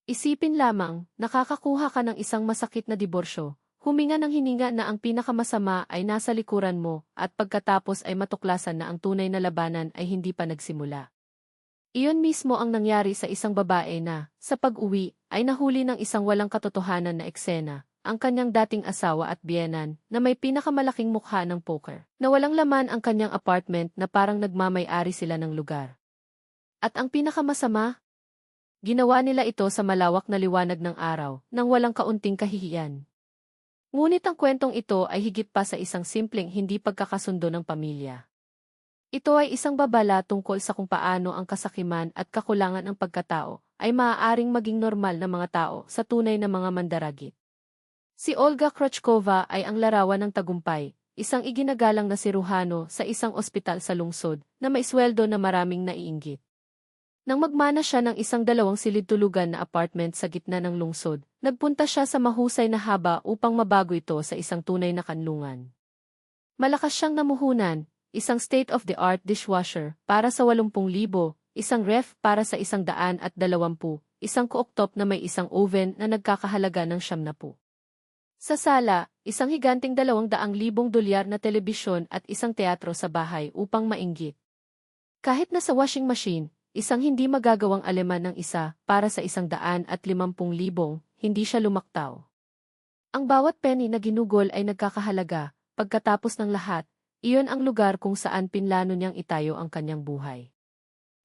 Isipin lamang, nakakakuha ka ng isang masakit na diborsyo, huminga ng hininga na ang pinakamasama ay nasa likuran mo, at pagkatapos ay matuklasan na ang tunay na labanan ay hindi pa nagsimula. Iyon mismo ang nangyari sa isang babae na, sa pag-uwi, ay nahuli ng isang walang katotohanan na eksena, ang kanyang dating asawa at biyenan, na may pinakamalaking mukha ng poker, na walang laman ang kanyang apartment na parang nagmamay-ari sila ng lugar. At ang pinakamasama, ginawa nila ito sa malawak na liwanag ng araw, nang walang kaunting kahihiyan. Ngunit ang kwentong ito ay higit pa sa isang simpleng hindi pagkakasundo ng pamilya. Ito ay isang babala tungkol sa kung paano ang kasakiman at kakulangan ng pagkatao ay maaaring maging normal na mga tao sa tunay na mga mandaragit. Si Olga Krochkova ay ang larawan ng tagumpay, isang iginagalang na siruhano sa isang ospital sa lungsod na may sweldo na maraming naiinggit. Nang magmana siya ng isang 2 silid-tulugan na apartment sa gitna ng lungsod, nagpunta siya sa mahusay na haba upang mabago ito sa isang tunay na kanlungan. Malakas siyang namuhunan, isang state-of-the-art dishwasher para sa 80,000, isang ref para sa 120, isang cooktop na may isang oven na nagkakahalaga ng 70. Sa sala, isang higanting 200,000 dolyar na telebisyon at isang teatro sa bahay upang mainggit. Kahit na sa washing machine, isang hindi magagawang aleman ng isa para sa 150,000, hindi siya lumaktaw. Ang bawat penny na ginugol ay nagkakahalaga, pagkatapos ng lahat, iyon ang lugar kung saan pinlano niyang itayo ang kanyang buhay.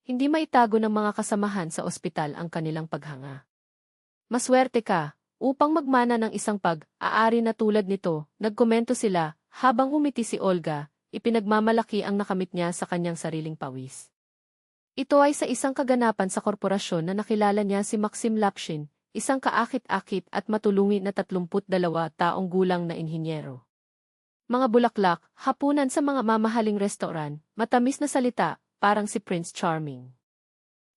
Hindi maitago ng mga kasamahan sa ospital ang kanilang paghanga. Maswerte ka, upang magmana ng isang pag-aari na tulad nito, nagkomento sila, habang umiti si Olga, ipinagmamalaki ang nakamit niya sa kanyang sariling pawis. Ito ay sa isang kaganapan sa korporasyon na nakilala niya si Maxim Lapshin, isang kaakit-akit at matulungin na 32 taong gulang na inhinyero. Mga bulaklak, hapunan sa mga mamahaling restoran, matamis na salita, parang si Prince Charming.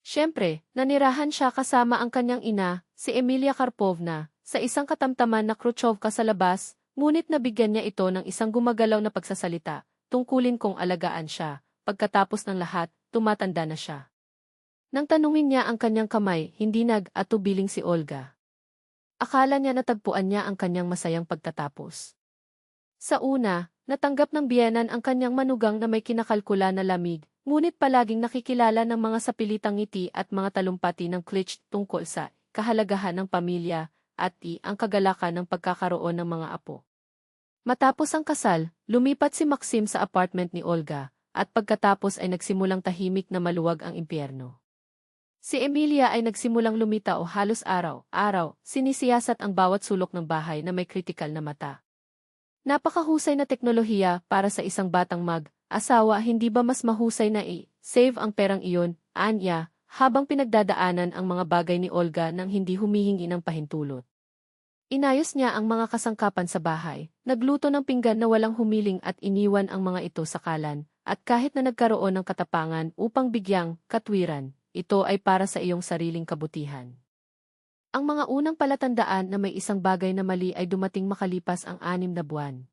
Siyempre, nanirahan siya kasama ang kanyang ina, si Emilia Karpovna, sa isang katamtaman na Khrushchevka sa labas, ngunit nabigyan niya ito ng isang gumagalaw na pagsasalita, tungkulin kung alagaan siya. Pagkatapos ng lahat, tumatanda na siya. Nang tanungin niya ang kanyang kamay, hindi nag-atubiling si Olga. Akala niya natagpuan niya ang kanyang masayang pagtatapos. Sa una, natanggap ng biyenan ang kanyang manugang na may kinakalkula na lamig, ngunit palaging nakikilala ng mga sapilitang ngiti at mga talumpati ng klitsch tungkol sa kahalagahan ng pamilya at ang kagalakan ng pagkakaroon ng mga apo. Matapos ang kasal, lumipat si Maxim sa apartment ni Olga, at pagkatapos ay nagsimulang tahimik na maluwag ang impyerno. Si Emilia ay nagsimulang lumitaw halos araw-araw, sinisiyasat ang bawat sulok ng bahay na may kritikal na mata. Napakahusay na teknolohiya para sa isang batang mag-asawa, hindi ba mas mahusay na i-save ang perang iyon, anya, habang pinagdadaanan ang mga bagay ni Olga nang hindi humihingi ng pahintulot. Inayos niya ang mga kasangkapan sa bahay, nagluto ng pinggan na walang humiling at iniwan ang mga ito sa kalan, at kahit na nagkaroon ng katapangan upang bigyang katwiran, ito ay para sa iyong sariling kabutihan. Ang mga unang palatandaan na may isang bagay na mali ay dumating makalipas ang 6 na buwan.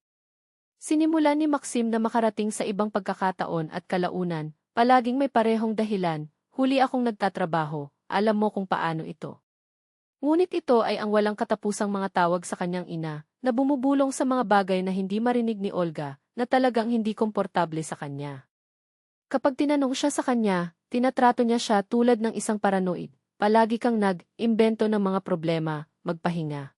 Sinimulan ni Maxim na makarating sa ibang pagkakataon at kalaunan, palaging may parehong dahilan, huli akong nagtatrabaho, alam mo kung paano ito. Ngunit ito ay ang walang katapusang mga tawag sa kanyang ina, na bumubulong sa mga bagay na hindi marinig ni Olga, na talagang hindi komportable sa kanya. Kapag tinanong siya sa kanya, tinatrato niya siya tulad ng isang paranoid. Palagi kang nag-imbento ng mga problema, magpahinga.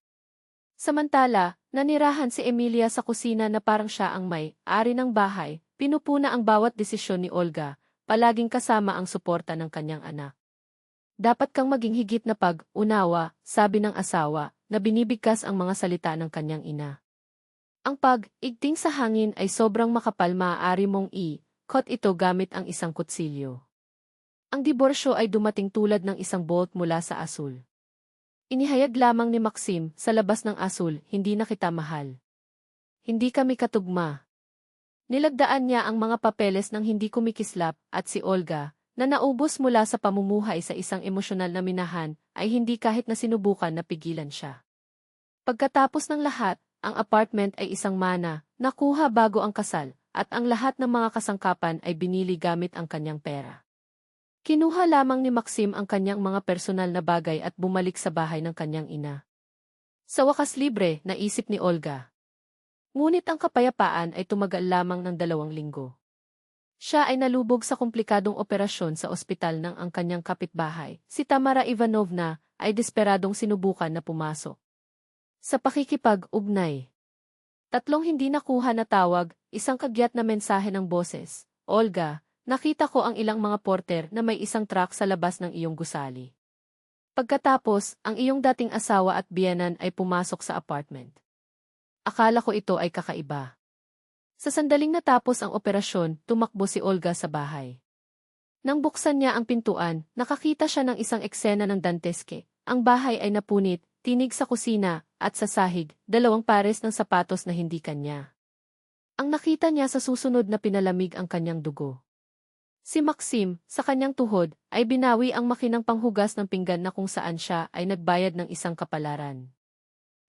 Samantala, nanirahan si Emilia sa kusina na parang siya ang may-ari ng bahay, pinupuna ang bawat desisyon ni Olga, palaging kasama ang suporta ng kanyang anak. Dapat kang maging higit na pag-unawa, sabi ng asawa, na binibigkas ang mga salita ng kanyang ina. Ang pag-igting sa hangin ay sobrang makapal, maaari mong i-cut ito gamit ang isang kutsilyo. Ang diborsyo ay dumating tulad ng isang bolt mula sa asul. Inihayag lamang ni Maxim, sa labas ng asul, hindi na kita mahal. Hindi kami katugma. Nilagdaan niya ang mga papeles ng hindi kumikislap, at si Olga, na naubos mula sa pamumuhay sa isang emosyonal na minahan, ay hindi kahit na sinubukan na pigilan siya. Pagkatapos ng lahat, ang apartment ay isang mana, nakuha bago ang kasal, at ang lahat ng mga kasangkapan ay binili gamit ang kanyang pera. Kinuha lamang ni Maxim ang kanyang mga personal na bagay at bumalik sa bahay ng kanyang ina. Sa wakas libre, naisip ni Olga. Ngunit ang kapayapaan ay tumagal lamang ng 2 linggo. Siya ay nalubog sa komplikadong operasyon sa ospital ng ang kanyang kapitbahay, si Tamara Ivanovna, ay desperadong sinubukan na pumasok. Sa pakikipag-ugnay. 3 hindi nakuha na tawag, 1 kagyat na mensahe ng boses. Olga, nakita ko ang ilang mga porter na may isang truck sa labas ng iyong gusali. Pagkatapos, ang iyong dating asawa at biyenan ay pumasok sa apartment. Akala ko ito ay kakaiba. Sa sandaling natapos ang operasyon, tumakbo si Olga sa bahay. Nang buksan niya ang pintuan, nakakita siya ng isang eksena ng danteske. Ang bahay ay napunit, tinig sa kusina, at sa sahig, 2 pares ng sapatos na hindi kanya. Ang nakita niya sa susunod na pinalamig ang kanyang dugo. Si Maxim, sa kanyang tuhod, ay binawi ang makinang panghugas ng pinggan na kung saan siya ay nagbayad ng 1 kapalaran.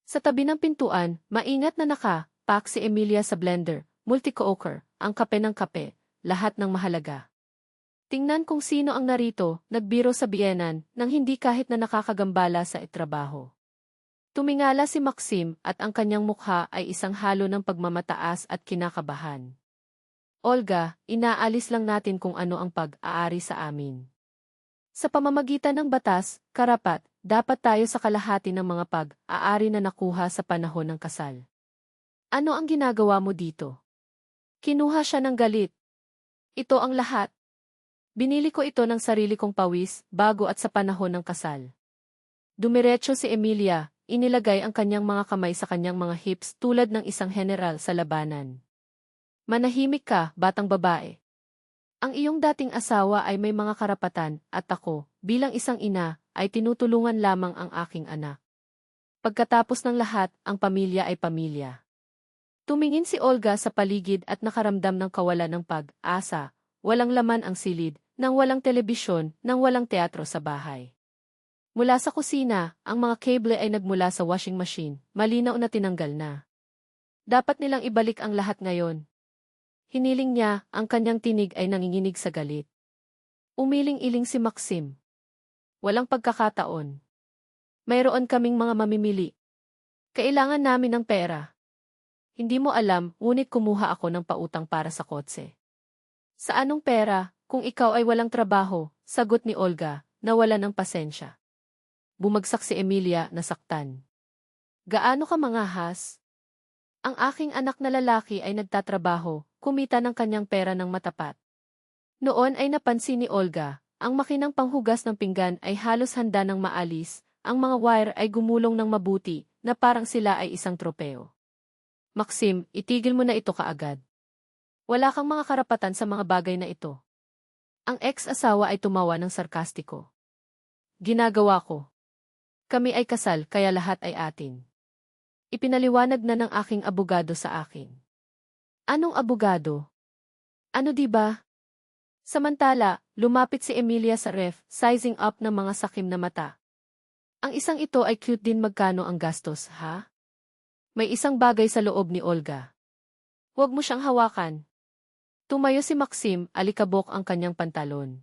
Sa tabi ng pintuan, maingat na naka-pack si Emilia sa blender, multi-cooker, ang kape ng kape, lahat ng mahalaga. Tingnan kung sino ang narito, nagbiro sa biyenan, nang hindi kahit na nakakagambala sa trabaho. Tumingala si Maxim at ang kanyang mukha ay isang halo ng pagmamataas at kinakabahan. Olga, inaalis lang natin kung ano ang pag-aari sa amin. Sa pamamagitan ng batas, karapat, dapat tayo sa kalahati ng mga pag-aari na nakuha sa panahon ng kasal. Ano ang ginagawa mo dito? Kinuha siya ng galit. Ito ang lahat. Binili ko ito ng sarili kong pawis, bago at sa panahon ng kasal. Dumiretso si Emilia, inilagay ang kanyang mga kamay sa kanyang mga hips tulad ng isang general sa labanan. Manahimik ka, batang babae. Ang iyong dating asawa ay may mga karapatan, at ako, bilang isang ina, ay tinutulungan lamang ang aking anak. Pagkatapos ng lahat, ang pamilya ay pamilya. Tumingin si Olga sa paligid at nakaramdam ng kawalan ng pag-asa, walang laman ang silid, nang walang telebisyon, nang walang teatro sa bahay. Mula sa kusina, ang mga kable ay nagmula sa washing machine, malinaw na tinanggal na. Dapat nilang ibalik ang lahat ngayon. Hiniling niya, ang kanyang tinig ay nanginginig sa galit. Umiling-iling si Maxim. Walang pagkakataon. Mayroon kaming mga mamimili. Kailangan namin ng pera. Hindi mo alam, ngunit kumuha ako ng pautang para sa kotse. Sa anong pera, kung ikaw ay walang trabaho, sagot ni Olga, nawala ng pasensya. Bumagsak si Emilia, nasaktan. Gaano ka mangahas? Ang aking anak na lalaki ay nagtatrabaho, kumita ng kanyang pera ng matapat. Noon ay napansin ni Olga, ang makinang panghugas ng pinggan ay halos handa ng maalis, ang mga wire ay gumulong ng mabuti, na parang sila ay isang tropeo. Maxim, itigil mo na ito kaagad. Wala kang mga karapatan sa mga bagay na ito. Ang ex-asawa ay tumawa ng sarkastiko. Ginagawa ko. Kami ay kasal kaya lahat ay atin. Ipinaliwanag na ng aking abogado sa akin. Anong abogado? Ano di ba? Samantala, lumapit si Emilia sa ref, sizing up ng mga sakim na mata. Ang isang ito ay cute din, magkano ang gastos, ha? May isang bagay sa loob ni Olga. Huwag mo siyang hawakan. Tumayo si Maxim, alikabok ang kanyang pantalon.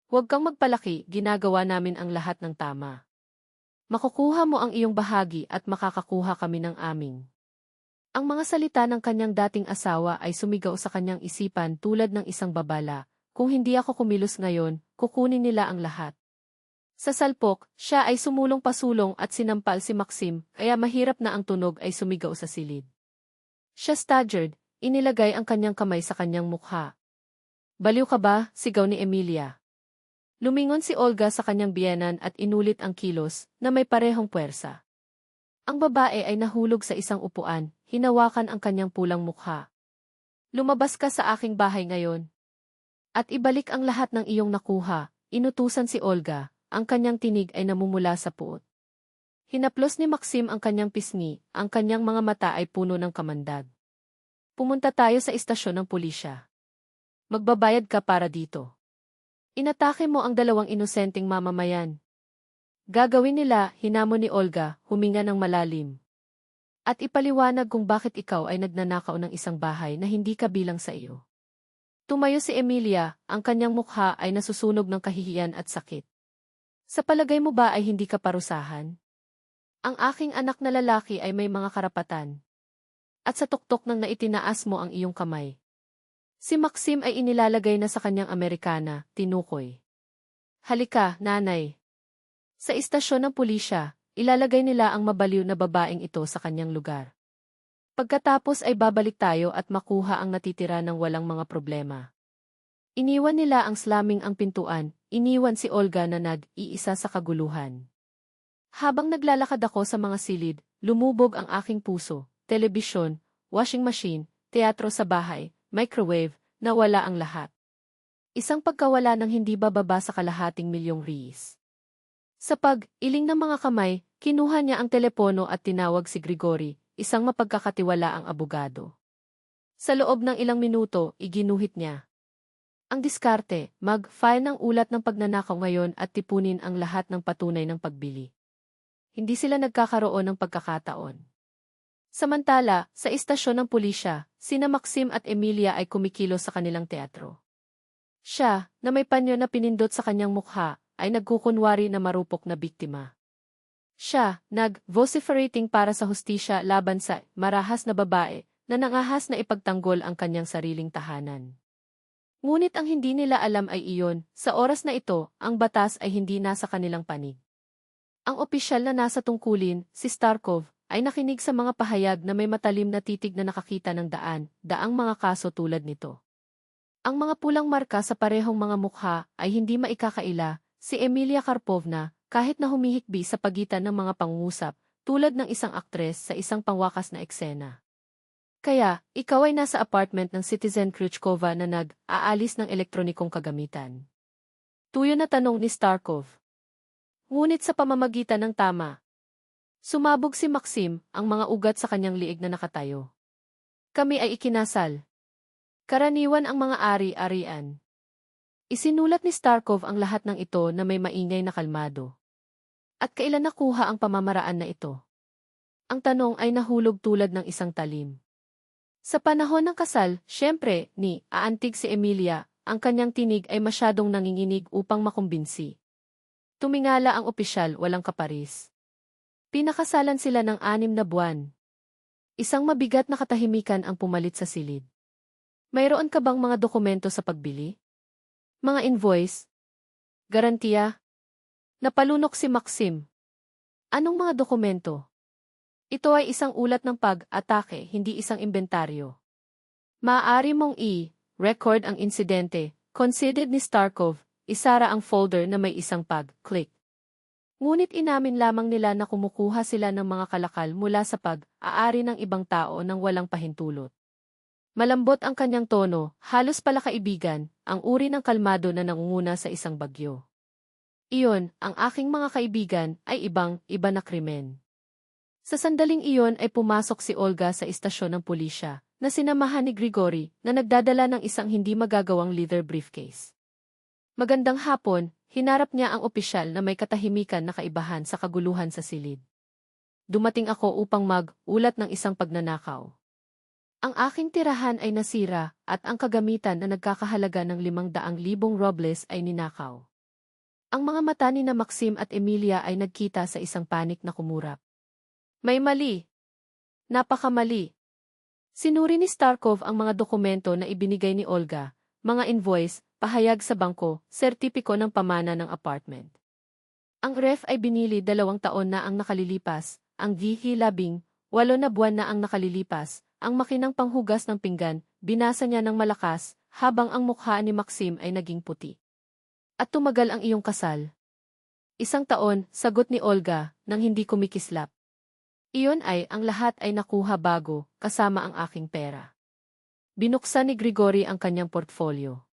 Huwag kang magpalaki, ginagawa namin ang lahat ng tama. Makukuha mo ang iyong bahagi at makakakuha kami ng aming. Ang mga salita ng kanyang dating asawa ay sumigaw sa kanyang isipan tulad ng isang babala, kung hindi ako kumilos ngayon, kukunin nila ang lahat. Sa salpok, siya ay sumulong pasulong at sinampal si Maxim, kaya mahirap na ang tunog ay sumigaw sa silid. Siya staggered, inilagay ang kanyang kamay sa kanyang mukha. Baliw ka ba? Sigaw ni Emilia. Lumingon si Olga sa kanyang biyenan at inulit ang kilos, na may parehong puwersa. Ang babae ay nahulog sa isang upuan, hinawakan ang kanyang pulang mukha. Lumabas ka sa aking bahay ngayon. At ibalik ang lahat ng iyong nakuha, inutusan si Olga, ang kanyang tinig ay namumula sa puot. Hinaplos ni Maxim ang kanyang pisngi, ang kanyang mga mata ay puno ng kamandag. Pumunta tayo sa istasyon ng pulisya. Magbabayad ka para dito. Inatake mo ang 2 inosenteng mamamayan. Gagawin nila, hinamon ni Olga, huminga ng malalim. At ipaliwanag kung bakit ikaw ay nagnanakaw ng isang bahay na hindi kabilang sa iyo. Tumayo si Emilia, ang kanyang mukha ay nasusunog ng kahihiyan at sakit. Sa palagay mo ba ay hindi ka parusahan? Ang aking anak na lalaki ay may mga karapatan. At sa tuktok ng naitinaas mo ang iyong kamay. Si Maxim ay inilalagay na sa kanyang Amerikana, tinukoy. Halika, nanay. Sa istasyon ng pulisya, ilalagay nila ang mabaliw na babaeng ito sa kanyang lugar. Pagkatapos ay babalik tayo at makuha ang natitira ng walang mga problema. Iniwan nila ang slamming ang pintuan, iniwan si Olga na nag-iisa sa kaguluhan. Habang naglalakad ako sa mga silid, lumubog ang aking puso, telebisyon, washing machine, teatro sa bahay, microwave, nawala ang lahat. Isang pagkawala ng hindi bababa sa kalahating milyong riis. Sa pag-iling ng mga kamay, kinuha niya ang telepono at tinawag si Grigory, isang mapagkakatiwalaang abogado. Sa loob ng ilang minuto, iginuhit niya. Ang diskarte, mag-file ng ulat ng pagnanakaw ngayon at tipunin ang lahat ng patunay ng pagbili. Hindi sila nagkakaroon ng pagkakataon. Samantala, sa istasyon ng pulisya, sina Maxim at Emilia ay kumikilos sa kanilang teatro. Siya, na may panyo na pinindot sa kanyang mukha, ay nagkukunwari na marupok na biktima. Siya, nag-vociferating para sa hustisya laban sa marahas na babae na nangahas na ipagtanggol ang kanyang sariling tahanan. Ngunit ang hindi nila alam ay iyon, sa oras na ito, ang batas ay hindi nasa kanilang panig. Ang opisyal na nasa tungkulin, si Starkov, ay nakinig sa mga pahayag na may matalim na titig na nakakita ng daang mga kaso tulad nito. Ang mga pulang marka sa parehong mga mukha ay hindi maikakaila, si Emilia Karpovna, kahit na humihikbi sa pagitan ng mga pangungusap, tulad ng isang aktres sa isang pangwakas na eksena. Kaya, ikaw ay nasa apartment ng Citizen Kryuchkova na nag-aalis ng elektronikong kagamitan. Tuyo na tanong ni Starkov. Ngunit sa pamamagitan ng tama. Sumabog si Maxim, ang mga ugat sa kanyang liig na nakatayo. Kami ay ikinasal. Karaniwan ang mga ari-arian. Isinulat ni Starkov ang lahat ng ito na may maingay na kalmado. At kailan nakuha ang pamamaraan na ito? Ang tanong ay nahulog tulad ng isang talim. Sa panahon ng kasal, syempre, ni aantig si Emilia, ang kanyang tinig ay masyadong nanginginig upang makumbinsi. Tumingala ang opisyal, walang kaparis. Pinakasalan sila ng 6 na buwan. Isang mabigat na katahimikan ang pumalit sa silid. Mayroon ka bang mga dokumento sa pagbili? Mga invoice? Garantiya? Napalunok si Maxim. Anong mga dokumento? Ito ay isang ulat ng pag-atake, hindi isang inventaryo. Maaari mong i-record ang insidente, conceded ni Starkov, isara ang folder na may isang pag-click. Ngunit inamin lamang nila na kumukuha sila ng mga kalakal mula sa pag-aari ng ibang tao nang walang pahintulot. Malambot ang kanyang tono, halos pala kaibigan, ang uri ng kalmado na nangunguna sa isang bagyo. Iyon, ang aking mga kaibigan, ay iba na krimen. Sa sandaling iyon ay pumasok si Olga sa istasyon ng pulisya, na sinamahan ni Grigory, na nagdadala ng isang hindi magagawang leather briefcase. Magandang hapon, hinarap niya ang opisyal na may katahimikan na kaibahan sa kaguluhan sa silid. Dumating ako upang mag-ulat ng isang pagnanakaw. Ang aking tirahan ay nasira at ang kagamitan na nagkakahalaga ng 500,000 rubles ay ninakaw. Ang mga mata ni na Maxim at Emilia ay nagkita sa isang panik na kumurap. May mali. Napakamali. Sinuri ni Starkov ang mga dokumento na ibinigay ni Olga, mga invoice, pahayag sa bangko, sertipiko ng pamana ng apartment. Ang ref ay binili 2 taon na ang nakalilipas, ang DH 18 na buwan na ang nakalilipas, ang makinang panghugas ng pinggan, binasa niya ng malakas, habang ang mukha ni Maxim ay naging puti. At tumagal ang iyong kasal. 1 taon, sagot ni Olga, nang hindi kumikislap. Iyon ay, ang lahat ay nakuha bago, kasama ang aking pera. Binuksan ni Grigory ang kanyang portfolio.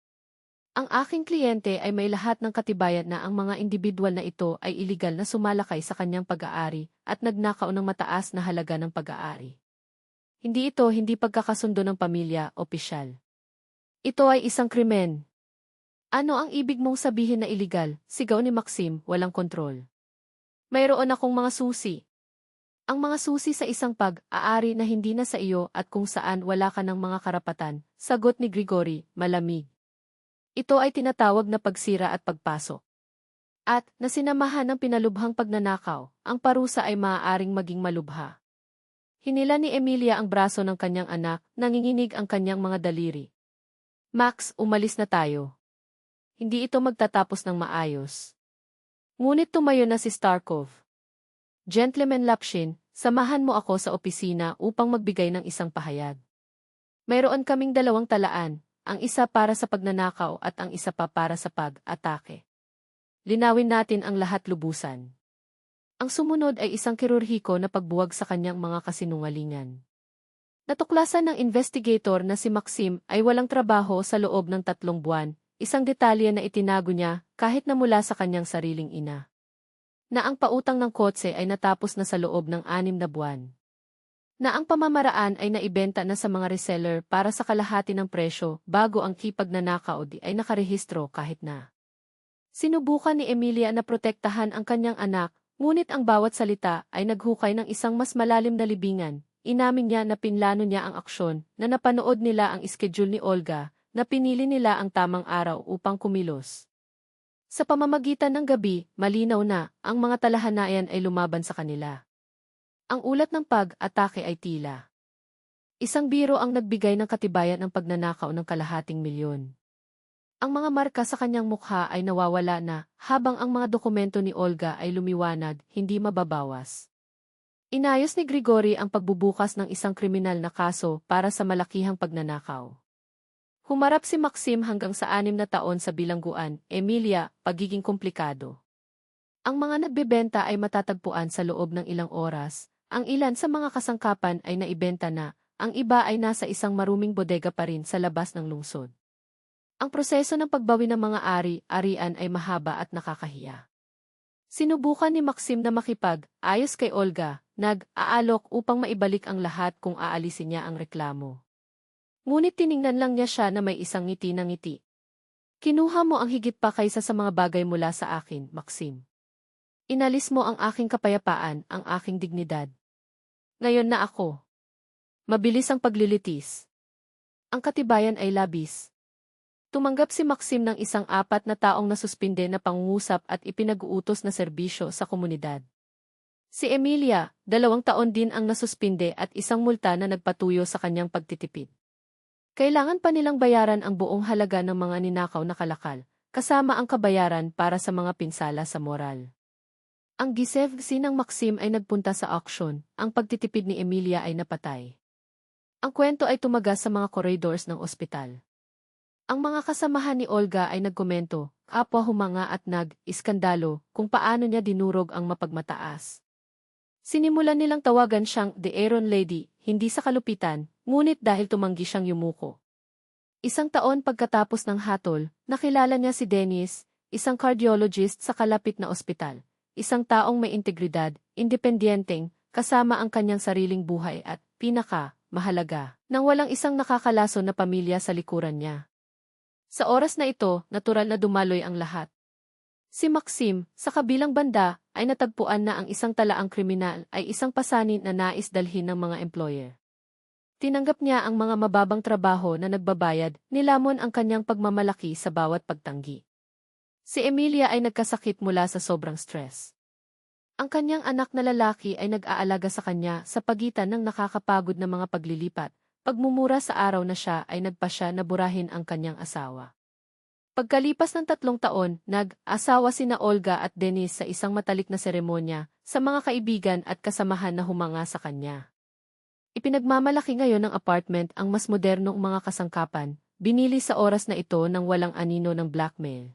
Ang aking kliyente ay may lahat ng katibayan na ang mga individual na ito ay iligal na sumalakay sa kanyang pag-aari at nagnakaw ng mataas na halaga ng pag-aari. Hindi pagkakasundo ng pamilya, opisyal. Ito ay isang krimen. Ano ang ibig mong sabihin na iligal? Sigaw ni Maxim, walang kontrol. Mayroon akong mga susi. Ang mga susi sa isang pag-aari na hindi na sa iyo at kung saan wala ka ng mga karapatan, sagot ni Grigory, malamig. Ito ay tinatawag na pagsira at pagpasok. At, nasinamahan ng pinalubhang pagnanakaw, ang parusa ay maaaring maging malubha. Hinila ni Emilia ang braso ng kanyang anak, nanginginig ang kanyang mga daliri. Max, umalis na tayo. Hindi ito magtatapos ng maayos. Ngunit tumayo na si Starkov. Gentleman Lapshin, samahan mo ako sa opisina upang magbigay ng isang pahayag. Mayroon kaming dalawang talaan, ang isa para sa pagnanakaw at ang isa pa para sa pag-atake. Linawin natin ang lahat lubusan. Ang sumunod ay isang kirurhiko na pagbuwag sa kanyang mga kasinungalingan. Natuklasan ng investigator na si Maxim ay walang trabaho sa loob ng 3 buwan, isang detalye na itinago niya kahit na mula sa kanyang sariling ina. Na ang pautang ng kotse ay natapos na sa loob ng 6 na buwan. Na ang pamamaraan ay naibenta na sa mga reseller para sa kalahati ng presyo bago ang kipagnanakaw ay nakarehistro kahit na. Sinubukan ni Emilia na protektahan ang kanyang anak, ngunit ang bawat salita ay naghukay ng isang mas malalim na libingan. Inamin niya na pinlano niya ang aksyon, na napanood nila ang schedule ni Olga, na pinili nila ang tamang araw upang kumilos. Sa pamamagitan ng gabi, malinaw na, ang mga talahanayan ay lumaban sa kanila. Ang ulat ng pag-atake ay tila isang biro ang nagbigay ng katibayan ng pagnanakaw ng kalahating milyon. Ang mga marka sa kanyang mukha ay nawawala na, habang ang mga dokumento ni Olga ay lumiwanag, hindi mababawas. Inayos ni Grigory ang pagbubukas ng isang kriminal na kaso para sa malakihang pagnanakaw. Humarap si Maxim hanggang sa 6 na taon sa bilangguan, Emilia, pagiging komplikado. Ang mga nagbebenta ay matatagpuan sa loob ng ilang oras, ang ilan sa mga kasangkapan ay naibenta na, ang iba ay nasa isang maruming bodega pa rin sa labas ng lungsod. Ang proseso ng pagbawi ng mga ari-arian ay mahaba at nakakahiya. Sinubukan ni Maxim na makipag-ayos kay Olga, nag-aalok upang maibalik ang lahat kung aalisin niya ang reklamo. Ngunit tiningnan lang niya siya na may isang ngiti na ngiti. Kinuha mo ang higit pa kaysa sa mga bagay mula sa akin, Maxim. Inalis mo ang aking kapayapaan, ang aking dignidad. Ngayon na ako. Mabilis ang paglilitis. Ang katibayan ay labis. Tumanggap si Maxim ng isang 4 na taong nasuspinde na pangungusap at ipinag-uutos na serbisyo sa komunidad. Si Emilia, 2 taon din ang nasuspinde at isang multa na nagpatuyo sa kanyang pagtitipid. Kailangan pa nilang bayaran ang buong halaga ng mga ninakaw na kalakal, kasama ang kabayaran para sa mga pinsala sa moral. Ang gisevgsi ng Maxim ay nagpunta sa auction, ang pagtitipid ni Emilia ay napatay. Ang kwento ay tumagas sa mga corridors ng ospital. Ang mga kasamahan ni Olga ay nagkomento, kapwa humanga at nag-iskandalo kung paano niya dinurog ang mapagmataas. Sinimulan nilang tawagan siyang The Iron Lady, hindi sa kalupitan, ngunit dahil tumanggi siyang yumuko. 1 taon pagkatapos ng hatol, nakilala niya si Dennis, isang cardiologist sa kalapit na ospital, isang taong may integridad, independenteng, kasama ang kanyang sariling buhay at, mahalaga, nang walang isang nakakalason na pamilya sa likuran niya. Sa oras na ito, natural na dumaloy ang lahat. Si Maxim, sa kabilang banda, ay natagpuan na ang isang talaang kriminal ay isang pasanin na nais dalhin ng mga employer. Tinanggap niya ang mga mababang trabaho na nagbabayad, nilamon ang kanyang pagmamalaki sa bawat pagtanggi. Si Emilia ay nagkasakit mula sa sobrang stress. Ang kanyang anak na lalaki ay nag-aalaga sa kanya sa pagitan ng nakakapagod na mga paglilipat. Pagmumura sa araw na siya ay nagpasya na burahin ang kanyang asawa. Pagkalipas ng 3 taon, nag-asawa sina Olga at Dennis sa isang matalik na seremonya, sa mga kaibigan at kasamahan na humanga sa kanya. Ipinagmamalaki ngayon ng apartment ang mas modernong mga kasangkapan, binili sa oras na ito ng walang anino ng blackmail.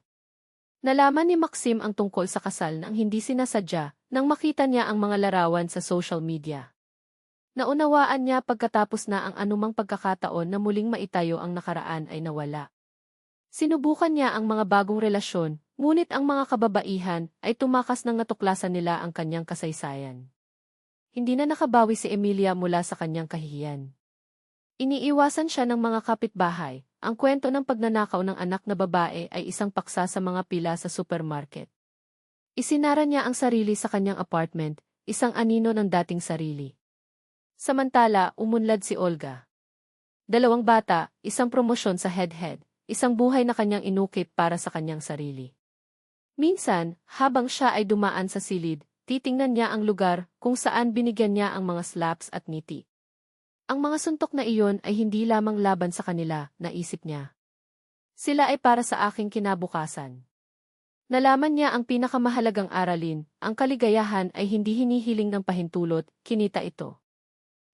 Nalaman ni Maxim ang tungkol sa kasal nang hindi sinasadya, nang makita niya ang mga larawan sa social media. Naunawaan niya pagkatapos na ang anumang pagkakataon na muling maitayo ang nakaraan ay nawala. Sinubukan niya ang mga bagong relasyon, ngunit ang mga kababaihan ay tumakas nang natuklasan nila ang kanyang kasaysayan. Hindi na nakabawi si Emilia mula sa kanyang kahihiyan. Iniiwasan siya ng mga kapitbahay. Ang kwento ng pagnanakaw ng anak na babae ay isang paksa sa mga pila sa supermarket. Isinara niya ang sarili sa kanyang apartment, isang anino ng dating sarili. Samantala, umunlad si Olga. 2 bata, isang promosyon sa head-head, isang buhay na kanyang inukit para sa kanyang sarili. Minsan, habang siya ay dumaan sa silid, titingnan niya ang lugar kung saan binigyan niya ang mga slaps at ngiti. Ang mga suntok na iyon ay hindi lamang laban sa kanila, naisip niya. Sila ay para sa aking kinabukasan. Nalaman niya ang pinakamahalagang aralin, ang kaligayahan ay hindi hinihiling ng pahintulot, kinita ito.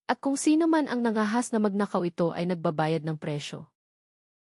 At kung sino man ang nangahas na magnakaw ito ay nagbabayad ng presyo.